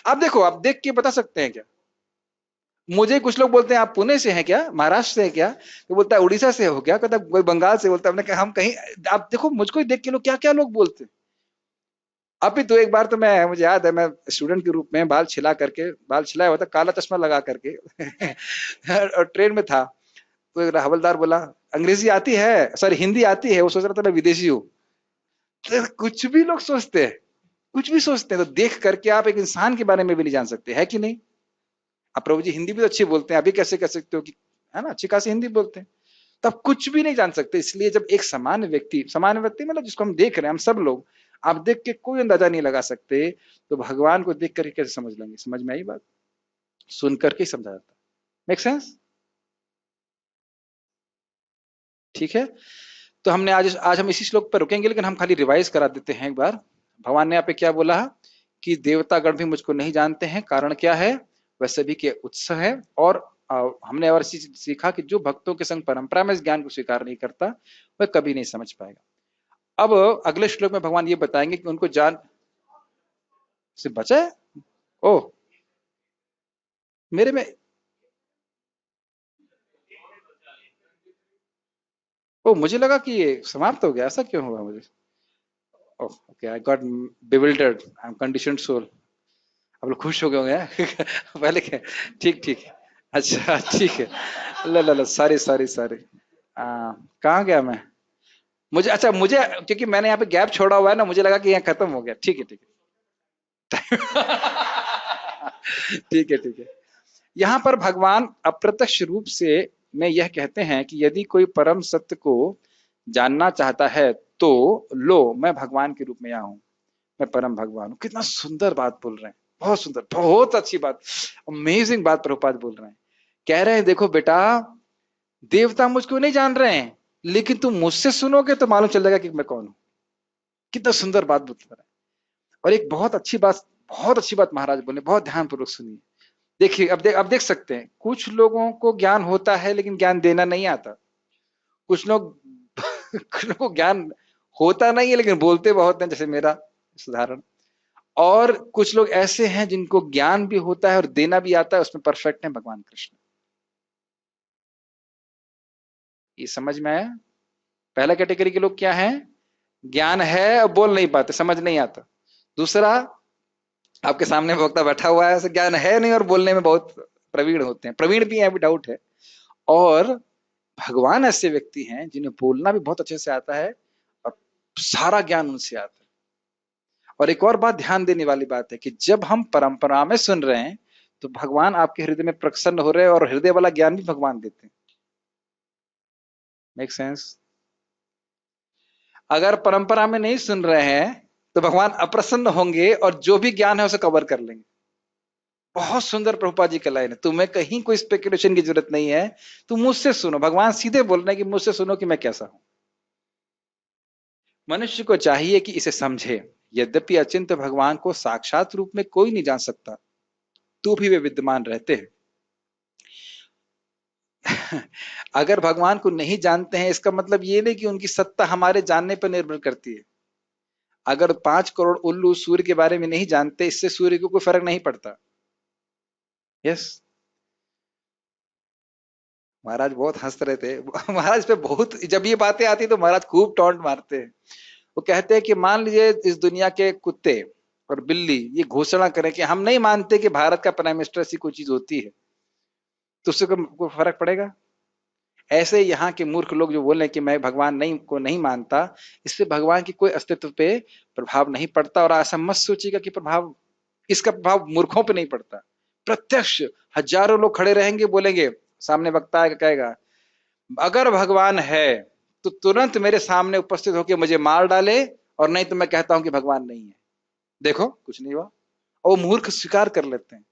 आप देखो, आप देख के बता सकते हैं क्या? मुझे कुछ लोग बोलते हैं आप पुणे से हैं क्या, महाराष्ट्र से हैं क्या, तो बोलता है उड़ीसा से हो क्या, कहता कोई बंगाल से, बोलता है हमने कहा हम कहीं। आप देखो, मुझको ही देख के लोग क्या क्या लोग बोलते हैं। अभी तो एक बार तो मैं, मुझे याद है, मैं स्टूडेंट के रूप में बाल छिलाया हुआ था, काला चश्मा लगा करके और ट्रेन में था। तो एक हवलदार बोला, अंग्रेजी आती है, सॉरी हिंदी आती है। वो सोच रहा था मैं विदेशी हूँ। तो कुछ भी लोग सोचते हैं, कुछ भी सोचते हैं। तो देख करके आप एक इंसान के बारे में भी नहीं जान सकते, है कि नहीं? अब प्रभु जी हिंदी भी तो अच्छी बोलते हैं, अभी कैसे कह सकते हो कि, है ना, अच्छी खासी हिंदी बोलते हैं। तब कुछ भी नहीं जान सकते। इसलिए जब एक सामान्य व्यक्ति मतलब जिसको हम देख रहे हैं, हम सब लोग, आप देख के कोई अंदाजा नहीं लगा सकते, तो भगवान को देख करके कैसे समझ लेंगे? समझ में आई बात? सुन करके ही समझा जाता है। Make sense? ठीक है। तो हमने आज आज हम इसी श्लोक पर रुकेंगे, लेकिन हम खाली रिवाइज करा देते हैं एक बार। भगवान ने यहाँ पे क्या बोला कि देवतागण भी मुझको नहीं जानते हैं। कारण क्या है? वह सभी के उत्स है। और हमने और सीखा कि जो भक्तों के संग परंपरा में इस ज्ञान को स्वीकार नहीं करता, वह कभी नहीं समझ पाएगा। अब अगले श्लोक में भगवान ये बताएंगे कि उनको जान से बचा है। ओ, मेरे में, ओ मुझे लगा कि ये समाप्त हो गया। ऐसा क्यों हुआ मुझे? Okay, I got bewildered, I am conditioned soul. आप लोग खुश हो गए होंगे पहले क्या? ठीक ठीक, अच्छा ठीक है। ला ला ला, सॉरी सॉरी सॉरी। कहाँ गया मैं? मुझे, अच्छा मुझे, क्योंकि मैंने यहाँ पे गैप छोड़ा हुआ है ना, मुझे लगा कि यहाँ खत्म हो गया। ठीक है ठीक है ठीक है ठीक है। यहाँ पर भगवान अप्रत्यक्ष रूप से में यह कहते हैं कि यदि कोई परम सत्य को जानना चाहता है तो लो, मैं भगवान के रूप में यहाँ हूँ, मैं परम भगवान हूँ। कितना सुंदर बात बोल रहे हैं, बहुत सुंदर, बहुत अच्छी बात, अमेजिंग बात प्रभुपाद बोल रहे हैं। कह रहे हैं देखो बेटा, देवता मुझको नहीं जान रहे हैं, लेकिन तुम मुझसे सुनोगे तो मालूम चल जाएगा कि मैं कौन हूं। कितना सुंदर बात बता रहे हैं। और एक बहुत अच्छी बात, बहुत अच्छी बात महाराज बोले, बहुत ध्यानपूर्वक सुनिए। देखिए, अब देख सकते हैं, कुछ लोगों को ज्ञान होता है लेकिन ज्ञान देना नहीं आता। कुछ लोग कुछ लोगों को ज्ञान होता नहीं है लेकिन बोलते बहुत हैं, जैसे मेरा उदाहरण। और कुछ लोग ऐसे हैं जिनको ज्ञान भी होता है और देना भी आता है, उसमें परफेक्ट है भगवान कृष्ण। ये समझ में आया? पहला कैटेगरी के लोग क्या हैं? ज्ञान है और बोल नहीं पाते, समझ नहीं आता। दूसरा, आपके सामने वक्ता बैठा हुआ है, ऐसे ज्ञान है नहीं और बोलने में बहुत प्रवीण होते हैं, प्रवीण भी है, अभी डाउट है। और भगवान ऐसे व्यक्ति हैं जिन्हें बोलना भी बहुत अच्छे से आता है और सारा ज्ञान उनसे आता है। और एक और बात ध्यान देने वाली बात है कि जब हम परंपरा में सुन रहे हैं तो भगवान आपके हृदय में प्रसन्न हो रहे हैं और हृदय वाला ज्ञान भी भगवान देते हैं। Make sense? अगर परंपरा में नहीं सुन रहे हैं तो भगवान अप्रसन्न होंगे और जो भी ज्ञान है उसे कवर कर लेंगे। बहुत सुंदर प्रभुपाद जी का लाइन है, तुम्हें कहीं कोई स्पेकुलेशन की जरूरत नहीं है, तुम मुझसे सुनो। भगवान सीधे बोल रहे हैं कि मुझसे सुनो कि मैं कैसा हूं। मनुष्य को चाहिए कि इसे समझे। यद्यपि अचिंत्य भगवान को साक्षात रूप में कोई नहीं जान सकता, तो भी वे विद्यमान रहते हैं। अगर भगवान को नहीं जानते हैं, इसका मतलब ये नहीं कि उनकी सत्ता हमारे जानने पर निर्भर करती है। अगर 5 करोड़ उल्लू सूर्य के बारे में नहीं जानते, इससे सूर्य को कोई फर्क नहीं पड़ता। यस, महाराज बहुत हंस रहे थे महाराज पे बहुत, जब ये बातें आती तो महाराज खूब टॉन्ट मारते हैं। वो कहते हैं कि मान लीजिए इस दुनिया के कुत्ते और बिल्ली ये घोषणा करें कि हम नहीं मानते कि भारत का प्राइम मिनिस्टर ऐसी कोई चीज होती है, तो उससे कोई फर्क पड़ेगा? ऐसे यहाँ के मूर्ख लोग जो बोल रहे हैं कि मैं भगवान नहीं मानता, इससे भगवान की कोई अस्तित्व पे प्रभाव नहीं पड़ता। और ऐसा मत सोचिएगा कि इसका प्रभाव मूर्खों पे नहीं पड़ता। प्रत्यक्ष हजारों लोग खड़े रहेंगे, बोलेंगे, सामने वक्ता आएगा, कहेगा अगर भगवान है तो तुरंत मेरे सामने उपस्थित होकर मुझे मार डाले, और नहीं तो मैं कहता हूं कि भगवान नहीं है। देखो कुछ नहीं हुआ, और वो मूर्ख स्वीकार कर लेते हैं।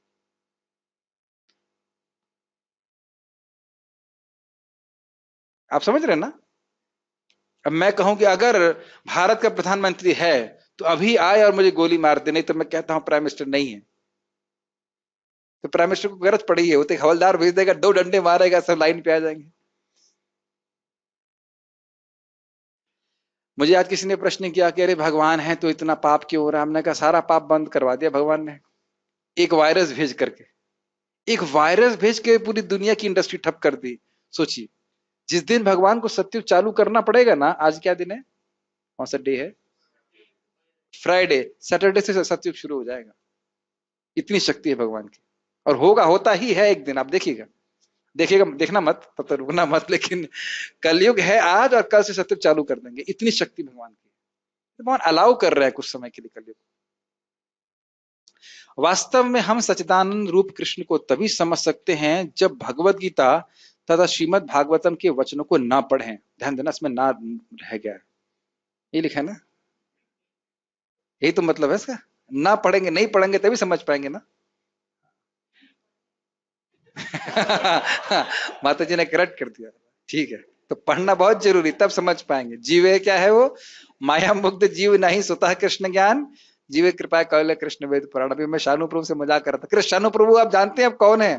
आप समझ रहे हैं ना? अब मैं कहूं कि अगर भारत का प्रधानमंत्री है तो अभी आए और मुझे गोली मार दे, नहीं तो मैं कहता हूं प्राइम मिनिस्टर नहीं है। तो प्राइम मिनिस्टर को गरज पड़ी है, वो तो एक हवलदार भेज देगा, 2 डंडे मारेगा, सब लाइन पे आ जाएंगे। मुझे आज किसी ने प्रश्न किया कि अरे भगवान है तो इतना पाप क्यों हो रहा है? हमने कहा सारा पाप बंद करवा दिया भगवान ने, एक वायरस भेज करके। एक वायरस भेज के पूरी दुनिया की इंडस्ट्री ठप कर दी। सोचिए, जिस दिन भगवान को सत्युग चालू करना पड़ेगा ना, आज क्या दिन है, कौन सा डे है? फ्राइडे, सैटरडे से सत्युग शुरू हो जाएगा। इतनी शक्ति है भगवान की, और होगा, होता ही है एक दिन, आप देखिएगा। देखिएगा, देखना मत, तब तक रुकना मत, लेकिन कलयुग है आज और कल से सत्युग चालू कर देंगे, इतनी शक्ति भगवान की। भगवान अलाउ कर रहा है कुछ समय के लिए कलयुग। वास्तव में हम सच्चिदानंद रूप कृष्ण को तभी समझ सकते हैं जब भगवत गीता तथा श्रीमद् भागवतम के वचनों को ना पढ़ें। ध्यान देना, इसमें ना रह गया है, ये लिखा है ना, यही तो मतलब है इसका। ना पढ़ेंगे, नहीं पढ़ेंगे तभी समझ पाएंगे ना। माता जी ने करेक्ट कर दिया, ठीक है। तो पढ़ना बहुत जरूरी, तब समझ पाएंगे। जीवे क्या है वो, माया मुग्ध जीव नहीं सुता कृष्ण ज्ञान, जीवे कृपा कौल कृष्ण वेद पुराण। अभी मैं शानु प्रभु से मजाक कर रहा था, कृष्ण शानु प्रभु आप जानते हैं आप कौन है?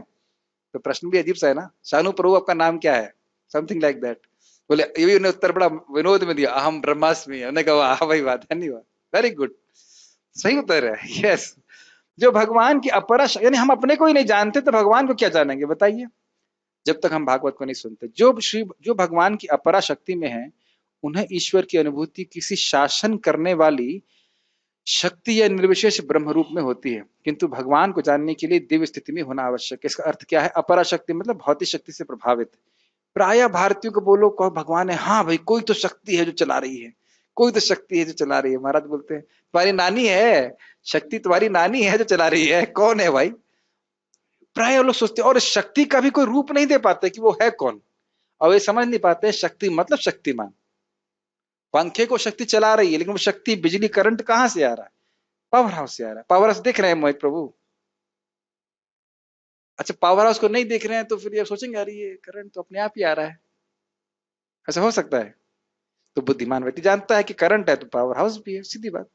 तो प्रश्न भी अजीब सा है ना, शानु प्रभु आपका नाम क्या है, समथिंग लाइक दैट। बोले, ये भी उन्हें उत्तर बड़ा विनोद में दिया, अहम ब्रह्मास्मि। उन्होंने कहा हाँ भाई, बात है नहीं, बात वेरी गुड, सही उत्तर है, यस। जो भगवान की अपरा, यानी हम अपने को ही नहीं जानते तो भगवान को क्या जानेंगे बताइए, जब तक हम भागवत को नहीं सुनते। जो भगवान की अपरा शक्ति में है, उन्हें ईश्वर की अनुभूति किसी शासन करने वाली शक्ति या निर्विशेष ब्रह्म रूप में होती है, किंतु भगवान को जानने के लिए दिव्य स्थिति में होना आवश्यक है। इसका अर्थ क्या है? अपरा शक्ति मतलब भौतिक शक्ति से प्रभावित। प्राय भारतीयों को बोलो, कहो भगवान है, हाँ भाई कोई तो शक्ति है जो चला रही है, कोई तो शक्ति है जो चला रही है। महाराज बोलते हैं तुम्हारी नानी है, शक्ति तुम्हारी नानी है जो चला रही है, कौन है भाई? प्राय लोग सोचते हैं, और शक्ति का भी कोई रूप नहीं दे पाते कि वो है कौन, और ये समझ नहीं पाते शक्ति मतलब शक्तिमान। पंखे को शक्ति चला रही है, लेकिन वो शक्ति बिजली करंट कहां से आ रहा है? पावर हाउस से आ रहा है। पावर हाउस देख रहे हैं मोहित प्रभु? अच्छा, पावर हाउस को नहीं देख रहे हैं तो फिर ये सोचेंगे अरे ये करंट तो अपने आप ही आ रहा है, ऐसा हो सकता है? तो बुद्धिमान व्यक्ति जानता है कि करंट है तो पावर हाउस भी है, सीधी बात।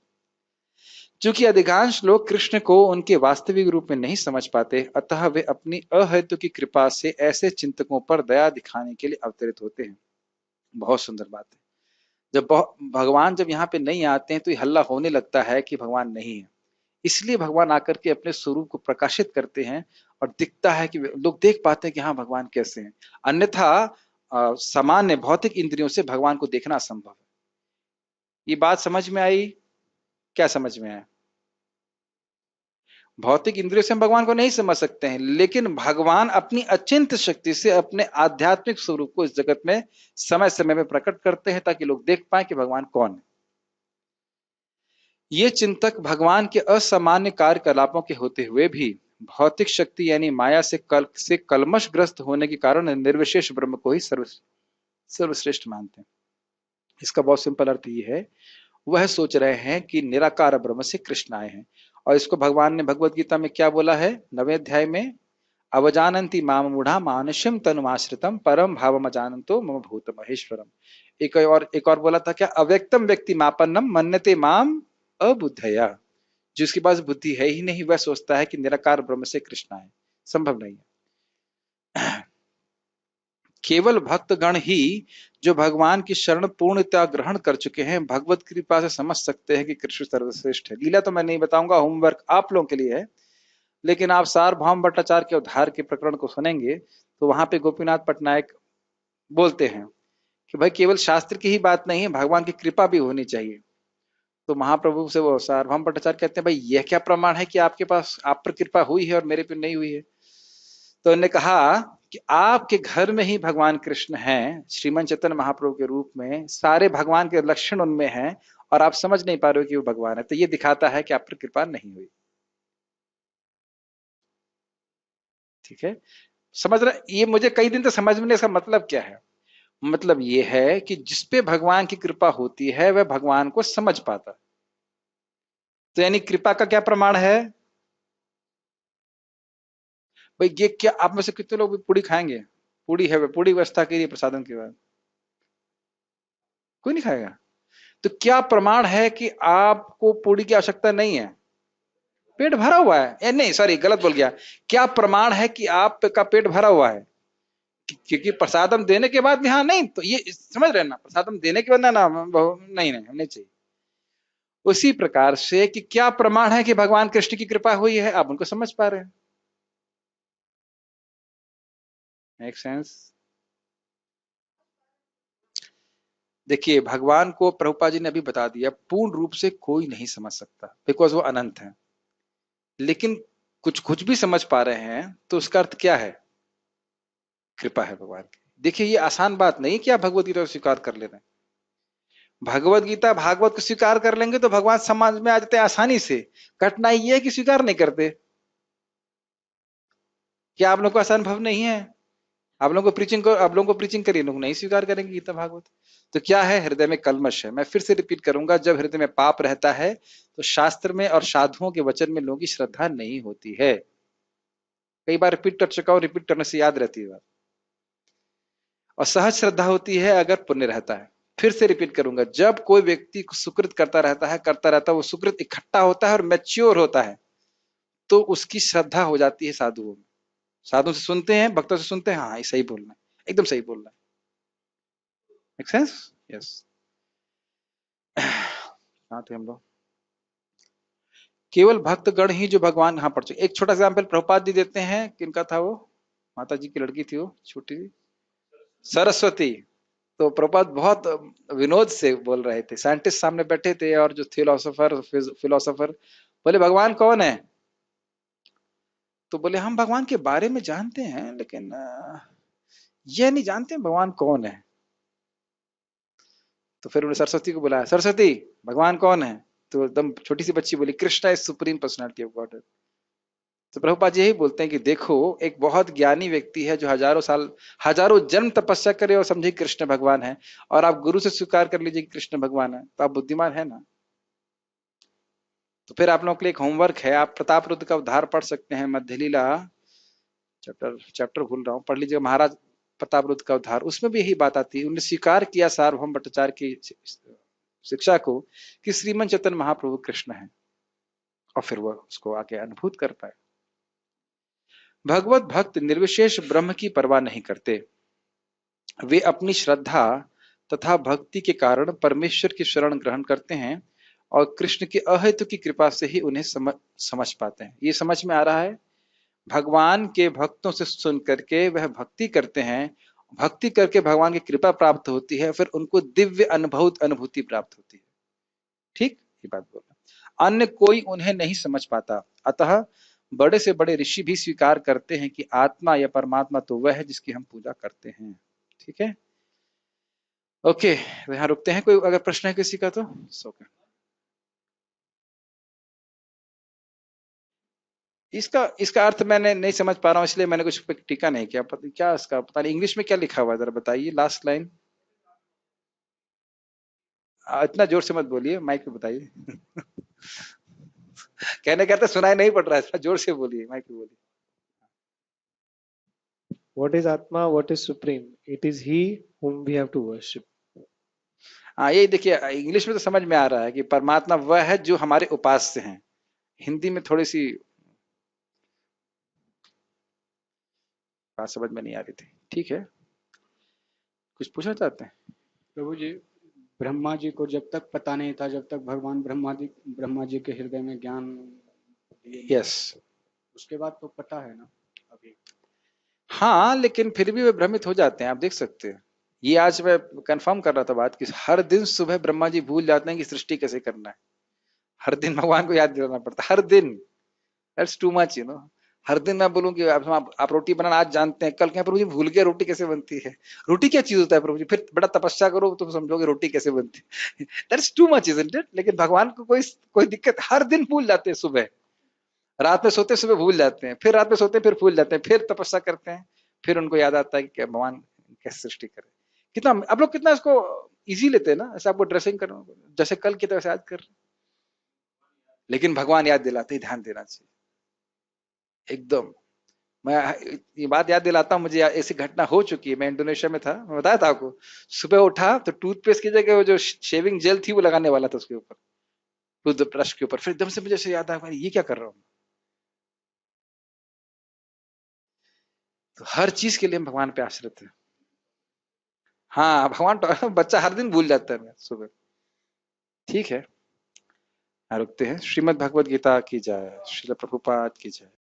चूंकि अधिकांश लोग कृष्ण को उनके वास्तविक रूप में नहीं समझ पाते, अतः वे अपनी अहेतु की कृपा से ऐसे चिंतकों पर दया दिखाने के लिए अवतरित होते हैं। बहुत सुंदर बात है। जब भगवान जब यहाँ पे नहीं आते हैं तो ये हल्ला होने लगता है कि भगवान नहीं है। इसलिए भगवान आकर के अपने स्वरूप को प्रकाशित करते हैं और दिखता है कि लोग देख पाते हैं कि हाँ भगवान कैसे हैं। अन्यथा सामान्य भौतिक इंद्रियों से भगवान को देखना असंभव है। ये बात समझ में आई? क्या समझ में आया? भौतिक इंद्रियों से हम भगवान को नहीं समझ सकते हैं, लेकिन भगवान अपनी अचिंत्य शक्ति से अपने आध्यात्मिक स्वरूप को इस जगत में समय समय में प्रकट करते हैं ताकि लोग देख पाए कि भगवान कौन है। ये चिंतक भगवान के असामान्य कार्यकलापों के होते हुए भी भौतिक शक्ति यानी माया से कलमशग्रस्त होने के कारण निर्विशेष ब्रह्म को ही सर्वश्रेष्ठ मानते हैं। इसका बहुत सिंपल अर्थ ये है, वह सोच रहे हैं कि निराकार ब्रह्म से कृष्ण आए हैं। और इसको भगवान ने भगवत गीता में क्या बोला है? 9वें अध्याय में, अवजानन्ति माम मूढ़ा मानुष्यम तनुमाश्रितम परम भावम अजानन्तो मम भूत महेश्वरम। एक और बोला था क्या? अव्यक्तम व्यक्ति मापन्नम मन्यते माम अबुद्धया। जिसके पास बुद्धि है ही नहीं वह सोचता है कि निराकार ब्रह्म से कृष्ण आए, संभव नहीं है। केवल भक्तगण ही जो भगवान की शरण पूर्णतः ग्रहण कर चुके हैं भगवत कृपा से समझ सकते हैं कि कृष्ण सर्वश्रेष्ठ है। लीला तो मैं नहीं बताऊंगा, होमवर्क आप लोगों के लिए है। लेकिन आप सार्वभौम भट्टाचार्य के उद्धार के प्रकरण को सुनेंगे तो वहां पे गोपीनाथ पटनायक बोलते हैं कि भाई केवल शास्त्र की ही बात नहीं है, भगवान की कृपा भी होनी चाहिए। तो महाप्रभु से वो सार्वभौम भट्टाचार्य कहते हैं भाई यह क्या प्रमाण है कि आपके पास आप पर कृपा हुई है और मेरे पर नहीं हुई है? तो उन्होंने कहा कि आपके घर में ही भगवान कृष्ण हैं, श्रीमन चैतन्य महाप्रभु के रूप में, सारे भगवान के लक्षण उनमें हैं और आप समझ नहीं पा रहे हो कि वो भगवान है। तो ये दिखाता है कि आप पर कृपा नहीं हुई। ठीक है, समझ रहे? ये मुझे कई दिन तक समझ में नहीं, इसका मतलब क्या है? मतलब ये है कि जिसपे भगवान की कृपा होती है वह भगवान को समझ पाता है। तो यानी कृपा का क्या प्रमाण है भाई? ये क्या, आप में से कितने लोग भी पूड़ी खाएंगे? पूड़ी है, पूड़ी व्यवस्था की प्रसादन के बाद कोई नहीं खाएगा। तो क्या प्रमाण है कि आपको पूरी की आवश्यकता नहीं है? पेट भरा हुआ है। नहीं सॉरी, गलत बोल गया। क्या प्रमाण है कि आपका पेट भरा हुआ है? क्योंकि प्रसादम देने के बाद भी, हाँ नहीं तो ये समझ रहे हैं ना, प्रसादम देने के बाद ना ना नहीं नहीं नहीं चाहिए। उसी प्रकार से कि क्या प्रमाण है कि भगवान कृष्ण की कृपा हुई है, आप उनको समझ पा रहे हैं? Make sense? देखिए, भगवान को प्रभुपाद जी ने अभी बता दिया, पूर्ण रूप से कोई नहीं समझ सकता, बिकॉज वो अनंत है। लेकिन कुछ कुछ भी समझ पा रहे हैं तो उसका अर्थ क्या है? कृपा है भगवान की। देखिए, ये आसान बात नहीं कि आप भगवत गीता को स्वीकार कर ले रहे हैं। भगवत गीता भागवत को स्वीकार कर लेंगे तो भगवान समाज में आ जाते हैं आसानी से। कठिनाई ये है कि स्वीकार नहीं करते। क्या आप लोग को आसान अनुभव नहीं है? आप लोगों को प्रीचिंग करिए, लोग नहीं स्वीकार करेंगे गीता भागवत। तो क्या है? हृदय में कलमश है। मैं फिर से रिपीट करूंगा, जब हृदय में पाप रहता है तो शास्त्र में और साधुओं के वचन में लोगों की श्रद्धा नहीं होती है। कई बार रिपीट कर चुका हूं, रिपीट करने से याद रहती है बात। और सहज श्रद्धा होती है अगर पुण्य रहता है। फिर से रिपीट करूंगा, जब कोई व्यक्ति सुकृत करता रहता है, वो सुकृत इकट्ठा होता है और मैच्योर होता है, तो उसकी श्रद्धा हो जाती है साधुओं में। साधु से सुनते हैं, भक्तों से सुनते हैं, हाँ ये सही बोलना है, एकदम सही बोलना है। Make sense? यस। कहाँ थे हम लोग? केवल भक्तगण ही जो भगवान, हाँ पढ़ चुके। एक छोटा एग्जाम्पल प्रभुपाद जी देते हैं, किनका था वो? माता जी की लड़की थी वो, छोटी सी सरस्वती। तो प्रभुपाद बहुत विनोद से बोल रहे थे, साइंटिस्ट सामने बैठे थे और जो फिलोसोफर बोले भगवान कौन है? तो बोले हम भगवान के बारे में जानते हैं, लेकिन ये नहीं जानते भगवान कौन है। तो फिर उन्होंने सरस्वती को बुलाया, सरस्वती भगवान कौन है? तो एकदम छोटी सी बच्ची बोली, Krishna is supreme personality of God. तो प्रभुपाद जी यही बोलते हैं कि देखो, एक बहुत ज्ञानी व्यक्ति है जो हजारों साल, हजारों जन्म तपस्या करे और समझे कृष्ण भगवान है, और आप गुरु से स्वीकार कर लीजिए कि कृष्ण भगवान है, तो आप बुद्धिमान है ना। तो फिर आप लोगों के लिए एक होमवर्क है, आप प्रताप रुद्र का उद्धार पढ़ सकते हैं, मध्य लीला चैप्टर चैप्टर भूल रहा हूँ, पढ़ लीजिएगा, महाराज प्रताप रुद्र का उद्धार। उसमें भी यही बात आती है, उन्होंने स्वीकार किया सार्वभौम भट्टाचार्य की शिक्षा को कि श्रीमन चैतन्य महाप्रभु कृष्ण है, और फिर वह उसको आके अनुभूत कर पाए। भगवत भक्त निर्विशेष ब्रह्म की परवाह नहीं करते, वे अपनी श्रद्धा तथा भक्ति के कारण परमेश्वर की शरण ग्रहण करते हैं और कृष्ण की अहेतु की कृपा से ही उन्हें समझ पाते हैं। ये समझ में आ रहा है? भगवान के भक्तों से सुन करके वह भक्ति करते हैं, भक्ति करके भगवान की कृपा प्राप्त होती है, फिर उनको दिव्य अनुभूति प्राप्त होती है। ठीक, ये बात बोला। अन्य कोई उन्हें नहीं समझ पाता, अतः बड़े से बड़े ऋषि भी स्वीकार करते हैं कि आत्मा या परमात्मा तो वह है जिसकी हम पूजा करते हैं। ठीक है, ओके, यहाँ रुकते हैं। कोई अगर प्रश्न है किसी का तो ओके। इसका इसका अर्थ मैंने नहीं समझ पा रहा हूँ, इसलिए मैंने कुछ टीका नहीं किया। क्या इसका पता नहीं, इंग्लिश में क्या लिखा हुआ है, जरा बताइए लास्ट लाइन। इतना जोर से मत बोलिए, माइक पे बताइए। कहने कहते सुनाई नहीं पड़ रहा है, जोर से बोलिए, माइक पे बोलिए। What is Atma? What is Supreme? It is He whom we have to worship. हाँ, यही देखिए, इंग्लिश में तो समझ में आ रहा है कि परमात्मा वह है जो हमारे उपास्य हैं। हिंदी में थोड़ी सी बात समझ में नहीं आ रही थी। ठीक है, कुछ पूछना चाहते हैं? प्रभु जी, ब्रह्मा जी को जब तक पता नहीं था, जब तक भगवान ब्रह्मा जी के हृदय में ज्ञान, यस, उसके बाद तो पता है ना अभी। हाँ, लेकिन फिर भी वे भ्रमित हो जाते हैं, आप देख सकते हैं। ये आज मैं कंफर्म कर रहा था बात कि हर दिन सुबह ब्रह्मा जी भूल जाते हैं कि सृष्टि कैसे करना है। हर दिन भगवान को याद दिलाना पड़ता है, हर दिन। That's too much, you know. हर दिन मैं बोलूं कि आप रोटी बनाना आज जानते हैं, कल क्या प्रभु जी भूल गए रोटी कैसे बनती है। रोटी क्या चीज होता है प्रभु जी? फिर बड़ा तपस्या करो तो समझोगे रोटी कैसे बनती है। That's too much, isn't it? लेकिन भगवान को कोई दिक्कत, हर दिन भूल जाते हैं सुबह। रात में सोते सुबह भूल जाते हैं, फिर रात में सोते फिर भूल जाते हैं, फिर तपस्या करते हैं, फिर उनको याद आता है कि भगवान कैसे सृष्टि करे। कितना आप लोग कितना इसको इजी लेते हैं ना, ऐसे आपको ड्रेसिंग करना, जैसे कल की तरह याद कर। लेकिन भगवान याद दिलाते ही ध्यान देना चाहिए एकदम। मैं ये बात याद दिलाता हूँ, मुझे ऐसी घटना हो चुकी है। मैं इंडोनेशिया में था, मैं बताया था आपको। सुबह उठा तो टूथपेस्ट की जगह वो जो शेविंग जेल थी वो लगाने वाला था उसके ऊपर, टूथब्रश के ऊपर। फिर एकदम से मुझे ऐसे याद आया, ये क्या कर रहा हूँ। तो हर चीज के लिए हम भगवान पे आश्रित है। हाँ भगवान तो बच्चा हर दिन भूल जाता है सुबह। ठीक है, यहाँ रुकते हैं। श्रीमद् भगवद गीता की जय, श्रील प्रभुपाद की जय।